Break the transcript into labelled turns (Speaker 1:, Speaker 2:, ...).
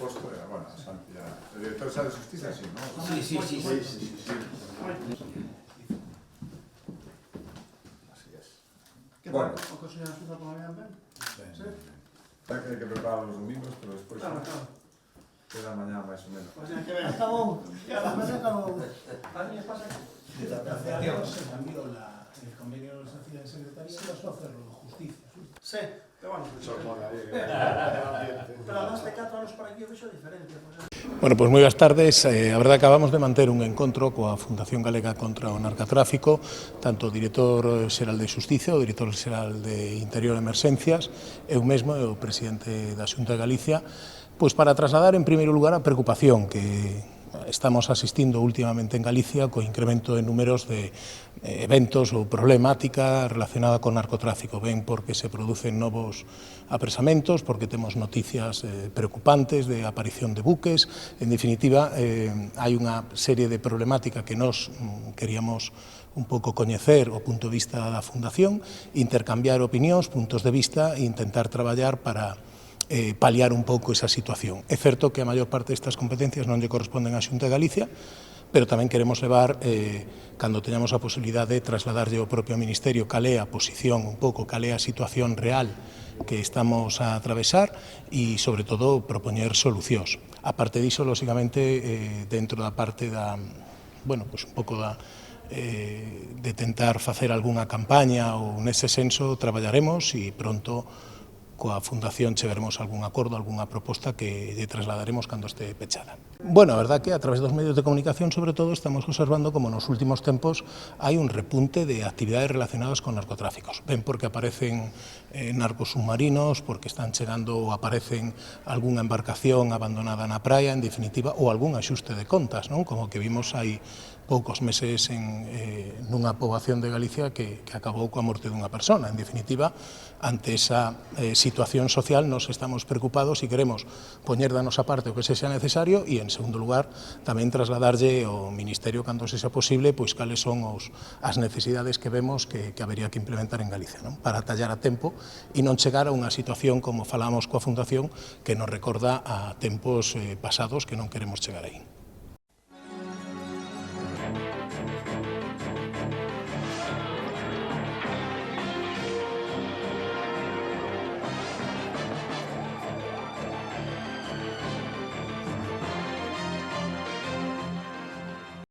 Speaker 1: posto era, bueno, Santi ya... El director de Justicia, sí, ¿no?
Speaker 2: Sí.
Speaker 1: Así es.
Speaker 3: ¿Qué tal? ¿O conseguirán su por la mañana ben? Sí.
Speaker 1: Hay que preparar los domingos, pero después...
Speaker 3: Claro.
Speaker 1: Queda mañana más o menos.
Speaker 3: Mañana que ven. Acabó. Mañana acabó. A mí me pasa que...
Speaker 4: Hace años se cambió el convenio de los sociedades secretarias y pasó a hacerlo justicia.
Speaker 3: Sí, pero bueno. Pero además de 4 anos para aquí eu vexo diferente.
Speaker 4: Bueno, pois moi boas tardes. A verdade, acabamos de manter un encontro coa Fundación Galega contra o Narcotráfico, tanto o director xeral de Xustiza, o director xeral de Interior e Emerxencias, eu mesmo e o presidente da Xunta de Galicia, pois para trasladar en primeiro lugar a preocupación que estamos asistindo últimamente en Galicia co incremento de números de eventos ou problemática relacionada con narcotráfico, ben porque se producen novos apresamentos, porque temos noticias preocupantes de aparición de buques, en definitiva hai unha serie de problemática que nós queríamos un pouco coñecer o punto de vista da Fundación, intercambiar opinións, puntos de vista e intentar traballar para paliar un pouco esa situación. É certo que a maior parte destas competencias non lle corresponden á Xunta de Galicia, pero tamén queremos levar, cando teñamos a posibilidade, de trasladarlle ao propio Ministerio cal é a posición, un pouco cal é a situación real que estamos a atravesar e, sobre todo, propoñer solucións. A parte diso, lógicamente, dentro da parte da, bueno, pues un pouco da, de tentar facer algunha campaña ou nese senso traballaremos e pronto coa Fundación chegaremos a algún acordo, algunha proposta que lle trasladaremos cando este pechada. Bueno, a verdad que a través dos medios de comunicación, sobre todo, estamos observando como nos últimos tempos hai un repunte de actividades relacionadas con narcotráficos. Ben porque aparecen narcos submarinos, porque están chegando ou aparecen algunha embarcación abandonada na praia, en definitiva, ou algún axuste de contas, non? Como que vimos hai poucos meses nunha poboación de Galicia que acabou coa morte dunha persona. En definitiva, ante esa situación social nos estamos preocupados e queremos poñer da nosa parte o que sexa necesario e, en segundo lugar, tamén trasladarlle ao Ministerio, cando sexa posible, pois cales son as necesidades que vemos que habería que implementar en Galicia, non? Para tallar a tempo e non chegar a unha situación, como falamos coa Fundación, que nos recorda a tempos pasados que non queremos chegar aí.